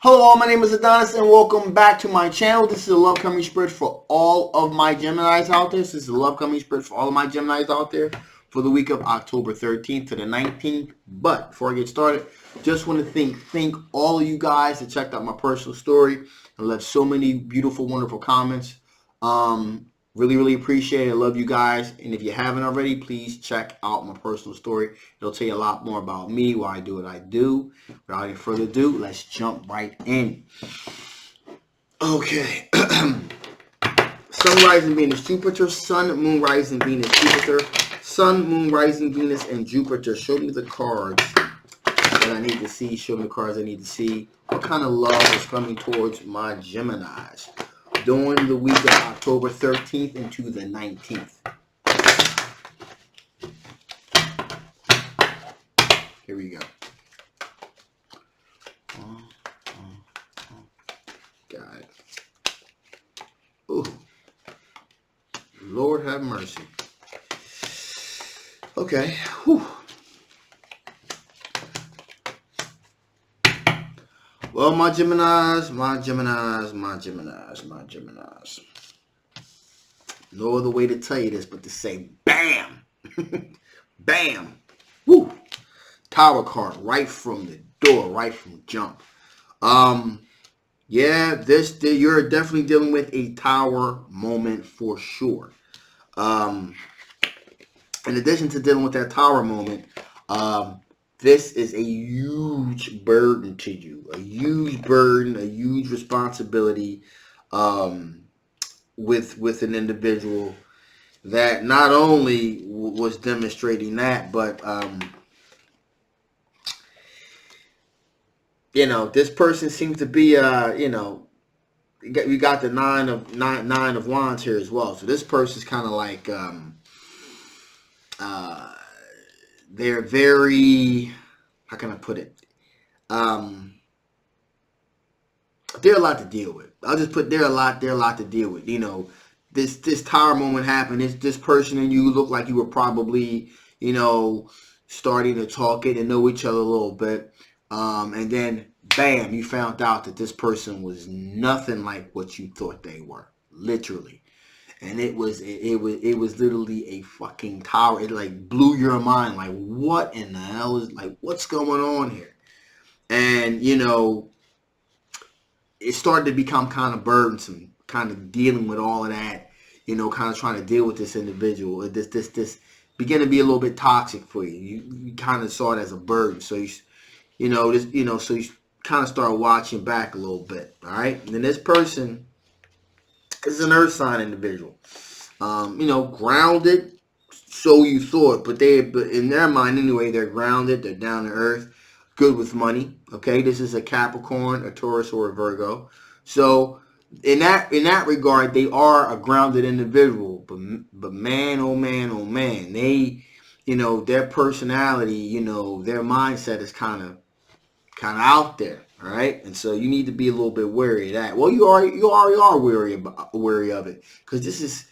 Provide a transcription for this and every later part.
Hello, my name is Adonis and welcome back to my channel. This is a love coming spirit for all of my Geminis out there. This is a love coming spirit for all of my Geminis out there for the week of October 13th to the 19th. But before I get started, just want to thank all of you guys that checked out my personal story and left so many beautiful, wonderful comments. Really appreciate it. I love you guys. And if you haven't already, please check out my personal story. It'll tell you a lot more about me, why I do what I do. Without any further ado, let's jump right in. Okay. Sun, rising Venus, Jupiter. Sun, moon, rising Venus, Jupiter. Sun, moon, rising Venus, and Jupiter. Show me the cards that I need to see. Show me the cards I need to see. What kind of love is coming towards my Geminis during the week of October 13th into the 19th. Here we go. Got it. Ooh. Lord have mercy. Okay. Whew. Well, my Geminis. No other way to tell you this but to say bam. Bam. Woo. Tower card right from the door, right from jump. Yeah, you're definitely dealing with a tower moment for sure. In addition to dealing with that tower moment, this is a huge burden to you, a huge burden, a huge responsibility with an individual that not only was demonstrating that, but this person seems to be you got the nine of wands here as well. So this person's kind of like they're very, how can I put it? They're a lot to deal with. I'll just put they're a lot to deal with. This tower moment happened. This person and you look like you were probably, starting to talk it and know each other a little bit. And then bam, you found out that this person was nothing like what you thought they were. Literally. And it was literally a fucking tower. It like blew your mind. Like, what in the hell is, like, what's going on here? And it started to become kind of burdensome, kind of dealing with all of that. Kind of trying to deal with this individual. This began to be a little bit toxic for you. You kind of saw it as a burden. So so you kind of start watching back a little bit. All right. And then this person is an earth sign individual. Grounded, so you thought, but in their mind anyway, they're grounded, they're down to earth, good with money. Okay, this is a Capricorn, a Taurus, or a Virgo. So in that regard, they are a grounded individual. But man, oh man, they, their personality, their mindset is kind of out there. All right, and so you need to be a little bit wary of that. Well, you already are wary of it, because this is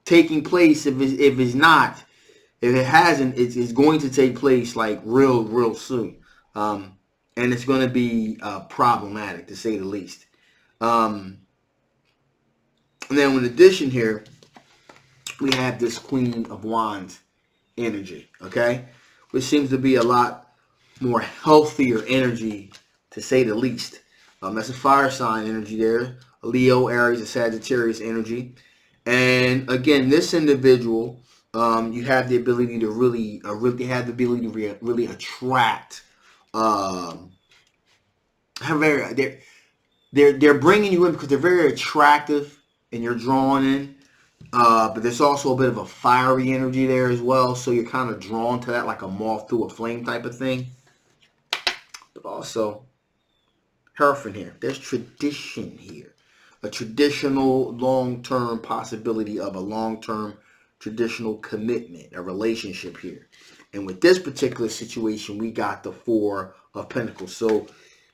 taking place. If it hasn't, it's going to take place like real soon, and it's going to be problematic to say the least. And then in addition here, we have this Queen of Wands energy, okay, which seems to be a lot more healthier energy, to say the least. That's a fire sign energy there. A Leo, Aries, and Sagittarius energy. And again, this individual, you have the ability to really attract. They're bringing you in because they're very attractive, and you're drawn in. But there's also a bit of a fiery energy there as well, so you're kind of drawn to that like a moth through a flame type of thing. But also, Hereford here. There's tradition here. A traditional long-term possibility of a long-term traditional commitment, a relationship here. And with this particular situation, we got the Four of Pentacles. So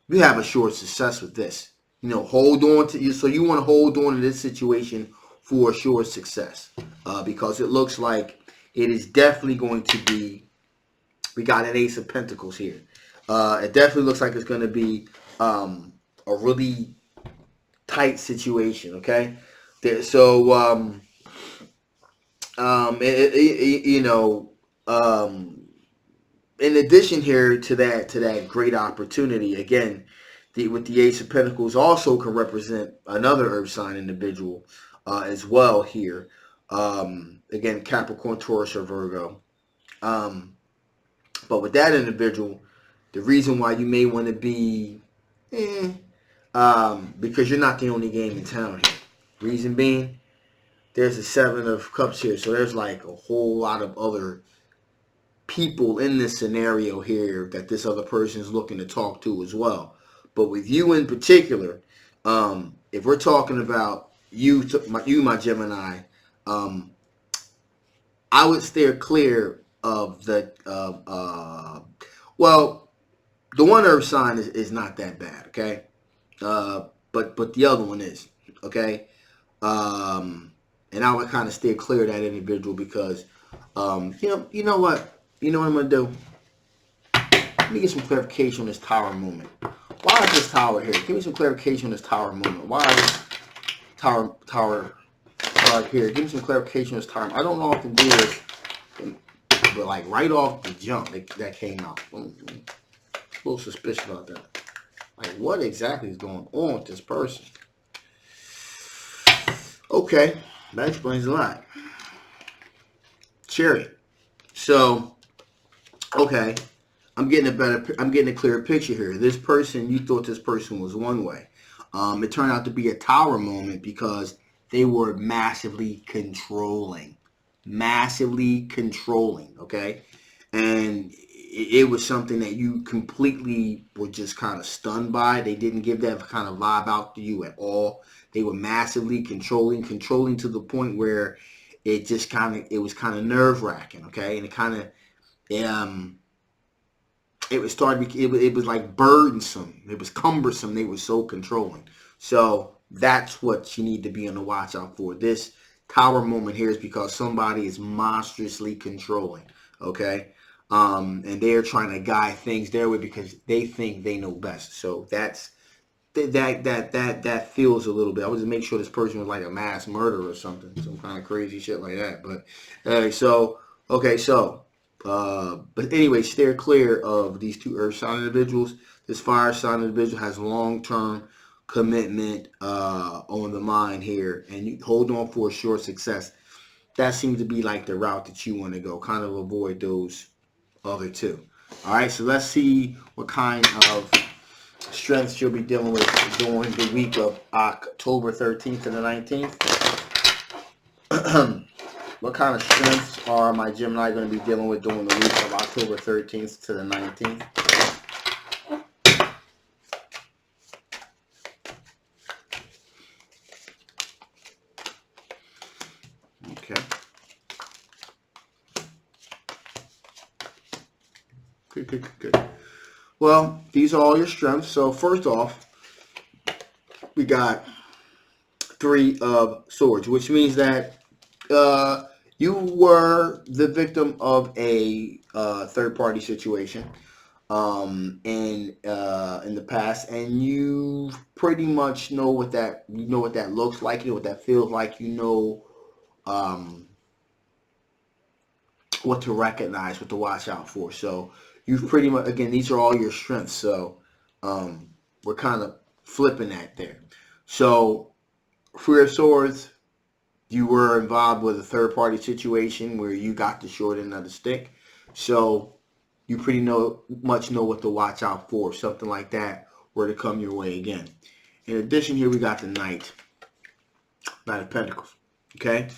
we have a short success with this. Hold on to you. So you want to hold on to this situation for a short success, because it looks like it is definitely going to be. We got an Ace of Pentacles here. It definitely looks like it's going to be a really tight situation. Okay, so you know, in addition here to that great opportunity, again, with the Ace of Pentacles also can represent another Earth sign individual as well here. Again, Capricorn, Taurus, or Virgo. But with that individual, the reason why you may want to be, because you're not the only game in town here. Reason being, there's a Seven of Cups here, so there's like a whole lot of other people in this scenario here that this other person is looking to talk to as well. But with you in particular, if we're talking about you, my Gemini, I would steer clear of the well, the one Earth sign is not that bad, okay? But the other one is, okay? And I would kind of steer clear of that individual because, you know what? You know what I'm going to do? Let me get some clarification on this Tower moment. Why is this Tower here? Give me some clarification on this Tower moment. Why is this Tower card here? Give me some clarification on this Tower. I don't know if I can do this, but like right off the jump, that came out. I'm a little suspicious about that. Like, what exactly is going on with this person? Okay, that explains a lot. Chariot. So, okay, I'm getting a clearer picture here. This person, you thought this person was one way. It turned out to be a Tower moment because they were massively controlling. Okay? And it was something that you completely were just kind of stunned by. They didn't give that kind of vibe out to you at all. They were massively controlling to the point where it was kind of nerve-wracking, okay? And it was like burdensome. It was cumbersome. They were so controlling. So that's what you need to be on the watch out for. This Tower moment here is because somebody is monstrously controlling, okay? And they're trying to guide things their way because they think they know best. So that feels a little bit. I was to make sure this person was like a mass murderer or something, some kind of crazy shit like that. But but anyway, steer clear of these two Earth sign individuals. This fire sign individual has long-term commitment on the mind here, and you hold on for a short success. That seems to be like the route that you want to go. Kind of avoid those other two. All right, so let's see what kind of strengths you'll be dealing with during the week of October 13th to the 19th. What kind of strengths are my Gemini going to be dealing with during the week of October 13th to the 19th? Okay. Good. Well, these are all your strengths. So first off, we got 3 of Swords, which means that you were the victim of a third-party situation in the past, and you pretty much know what that looks like, you know what that feels like, you know what to recognize, what to watch out for. So you've pretty much, again, these are all your strengths. So we're kind of flipping that there. So for your Swords, you were involved with a third-party situation where you got the short end of the stick. So you pretty much know what to watch out for. Something like that were to come your way again. In addition, here we got the Knight of Pentacles. Okay?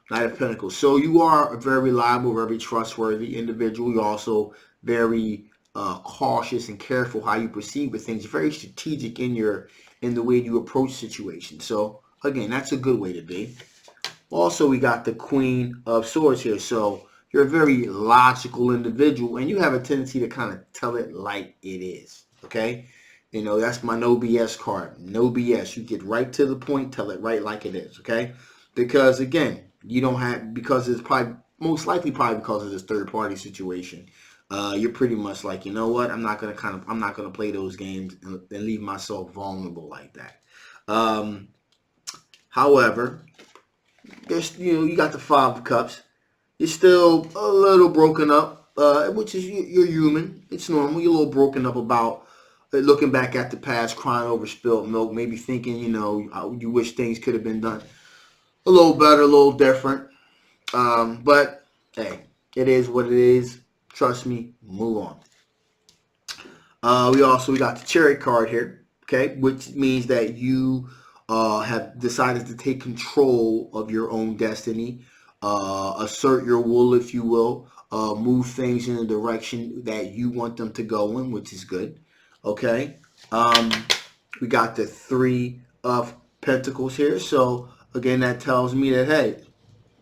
Knight of Pentacles. So you are a very reliable, very trustworthy individual. You're also very cautious and careful how you proceed with things. You're very strategic in the way you approach situations. So again, that's a good way to be. Also, we got the Queen of Swords here. So you're a very logical individual, and you have a tendency to kind of tell it like it is. Okay? You know, that's my no BS card. No BS. You get right to the point, tell it right like it is. Okay? Because again, you don't have, because it's probably most likely because of this third party situation. you're pretty much like, you know what? I'm not gonna play those games and leave myself vulnerable like that. Um, However, there's you got the Five of Cups. You're still a little broken up, which is you're human. It's normal. You're a little broken up about looking back at the past, crying over spilled milk, maybe thinking you wish things could have been done a little better, a little different. But hey, it is what it is. Trust me. Move on. We got the Chariot card here, okay, which means that you have decided to take control of your own destiny, assert your will, if you will, move things in the direction that you want them to go in, which is good. Okay. Um, we got the Three of Pentacles here, so again, that tells me that hey,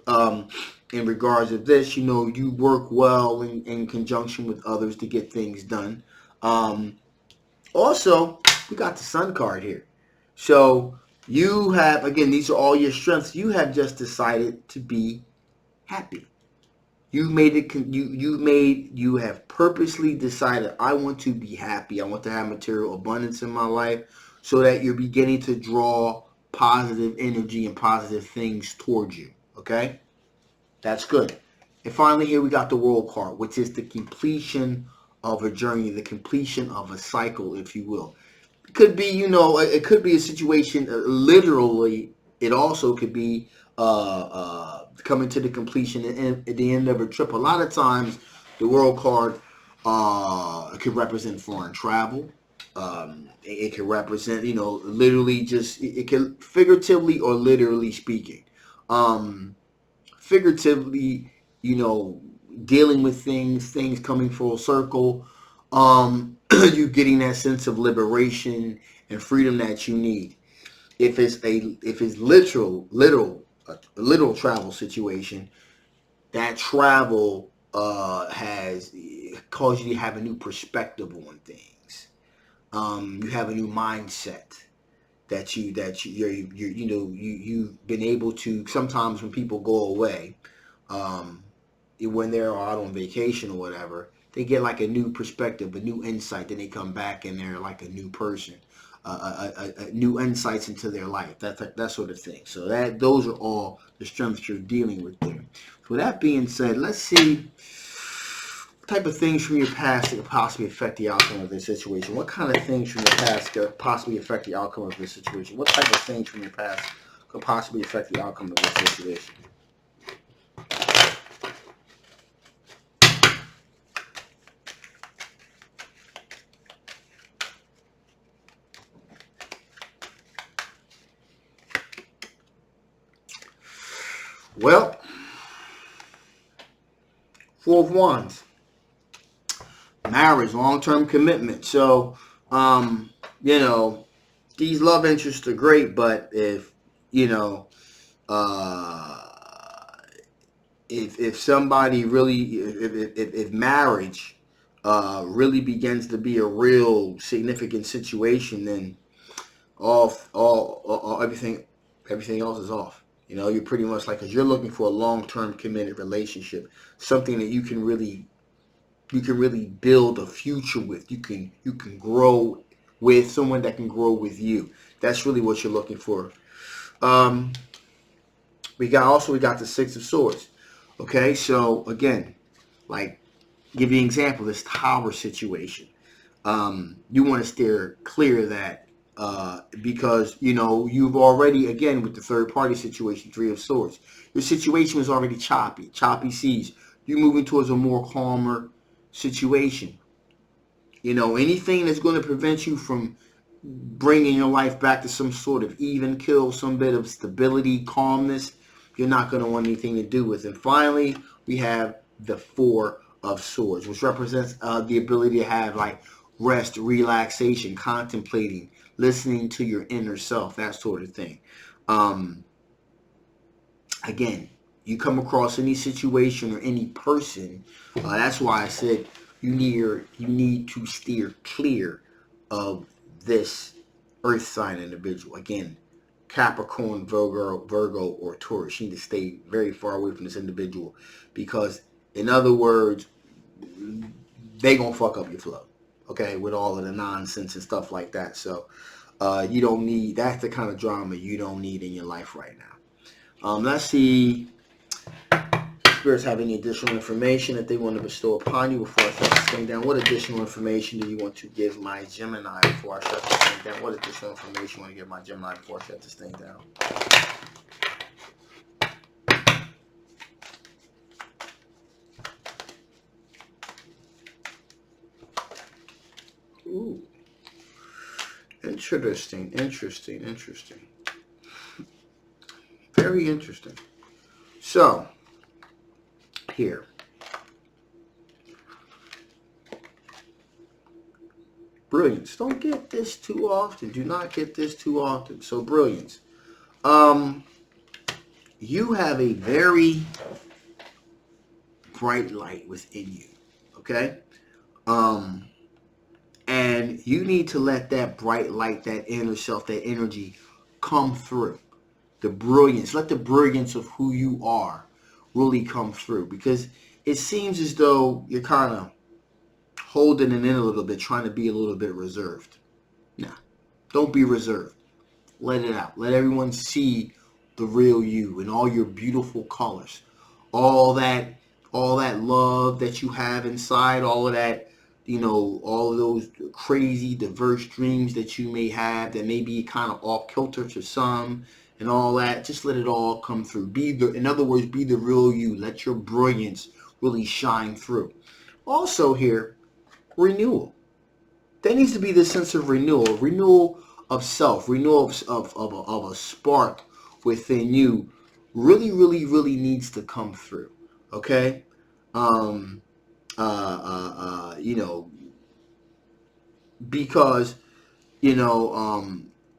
um, in regards of this, you work well in conjunction with others to get things done. Um, Also, we got the Sun card here. So you have, again, these are all your strengths. You have just decided to be happy. You have purposely decided, I want to be happy. I want to have material abundance in my life, so that you're beginning to draw positive energy and positive things towards you. Okay? That's good. And finally, here we got the World card, which is the completion of a journey, the completion of a cycle, if you will. It could be, it could be a situation, literally, it also could be coming to the completion at the end of a trip. A lot of times, the World card could represent foreign travel. It could represent, literally just, it can figuratively or literally speaking. Figuratively, you know, dealing with things coming full circle, you getting that sense of liberation and freedom that you need. If it's literal travel situation, that travel has caused you to have a new perspective on things. You have a new mindset you've been able to. Sometimes when people go away, um, when they're out on vacation or whatever, they get like a new perspective, a new insight. Then they come back and they're like a new person, new insights into their life, that sort of thing. So those are all the strengths you're dealing with there. So with that being said, let's see what type of things from your past that could possibly affect the outcome of this situation. What kind of things from your past could possibly affect the outcome of this situation? What type of things from your past could possibly affect the outcome of this situation? Well, Four of Wands, marriage, long-term commitment. So, um, you know, these love interests are great, but you know, uh, if somebody really, if marriage really begins to be a real significant situation, then everything else is off. You're pretty much like, because you're looking for a long-term committed relationship, something that you can really build a future with. You can grow with someone that can grow with you. That's really what you're looking for. Um, we got the Six of Swords. Okay, so again, like, give you an example, this tower situation. You want to steer clear of that, because you've already, again, with the third party situation, Three of Swords, your situation was already choppy seas. You're moving towards a more calmer situation. Anything that's going to prevent you from bringing your life back to some sort of even kill, some bit of stability, calmness, you're not going to want anything to do with. And finally, we have the Four of Swords, which represents the ability to have like rest, relaxation, contemplating, listening to your inner self, that sort of thing. Um, Again, you come across any situation or any person, that's why I said you need to steer clear of this earth sign individual. Again, Capricorn, Virgo, or Taurus. You need to stay very far away from this individual, because, in other words, they gonna fuck up your flow, okay, with all of the nonsense and stuff like that. So you don't need, that's the kind of drama you don't need in your life right now. Let's see, spirits have any additional information that they want to bestow upon you before I shut this thing down. What additional information do you want to give my Gemini before I shut this thing down? What additional information you want to give my Gemini before I shut this thing down? Ooh. Interesting. Very interesting. So, here. Brilliance. Don't get this too often. Do not get this too often. So, brilliance. You have a very bright light within you. Okay? And you need to let that bright light, that inner self, that energy come through. The brilliance. Let the brilliance of who you are really come through. Because it seems as though you're kind of holding it in a little bit, trying to be a little bit reserved. Nah, don't be reserved. Let it out. Let everyone see the real you in all your beautiful colors. All that love that you have inside, all of that, you know, all of those crazy, diverse dreams that you may have that may be kind of off kilter to some and all that. Just let it all come through. In other words, be the real you. Let your brilliance really shine through. Also here, renewal. There needs to be this sense of renewal of self, renewal of a spark within you. Really needs to come through. Okay? You know, because, you know,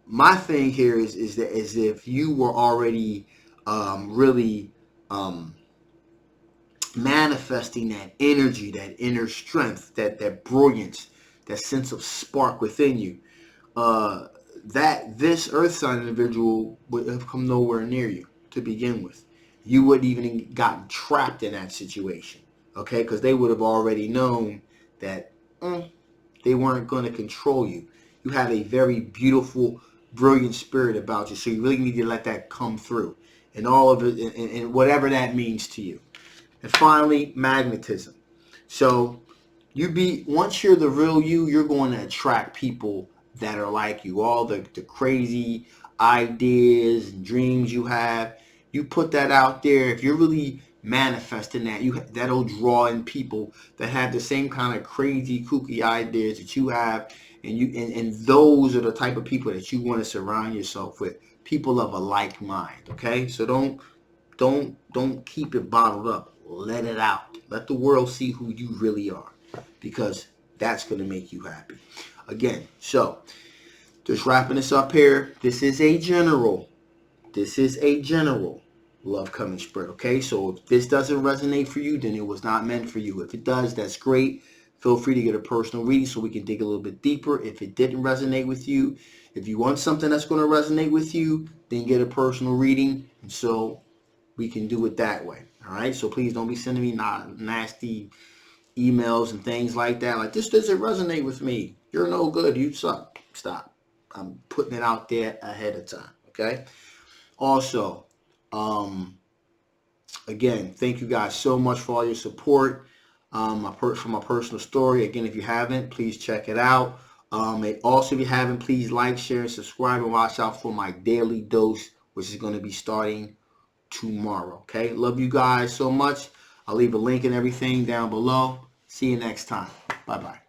my thing here is that as if you were already really manifesting that energy, that inner strength, that brilliance, that sense of spark within you, that this earth sign individual would have come nowhere near you to begin with. You wouldn't even gotten trapped in that situation, okay? Because they would have already known that they weren't going to control you. You have a very beautiful, brilliant spirit about you, so you really need to let that come through, and all of it, and whatever that means to you. And finally, magnetism. So once you're the real you, you're going to attract people that are like you. All the crazy ideas and dreams you have, you put that out there. If you're really manifesting that, that'll draw in people that have the same kind of crazy, kooky ideas that you have, and those are the type of people that you want to surround yourself with. People of a like mind. Okay, so don't keep it bottled up. Let it out. Let the world see who you really are, because that's going to make you happy. Again, so just wrapping this up here. This is a general love coming spread. Okay, so if this doesn't resonate for you, then it was not meant for you. If it does, that's great. Feel free to get a personal reading so we can dig a little bit deeper. If it didn't resonate with you, if you want something that's going to resonate with you, then get a personal reading, and so we can do it that way. All right, so please don't be sending me nasty emails and things like that. Like, this doesn't resonate with me. You're no good. You suck. Stop. I'm putting it out there ahead of time. Okay. Also, again, thank you guys so much for all your support. For my personal story. Again, if you haven't, please check it out. Also, if you haven't, please like, share, and subscribe, and watch out for my daily dose, which is going to be starting tomorrow. Okay, love you guys so much. I'll leave a link and everything down below. See you next time. Bye bye.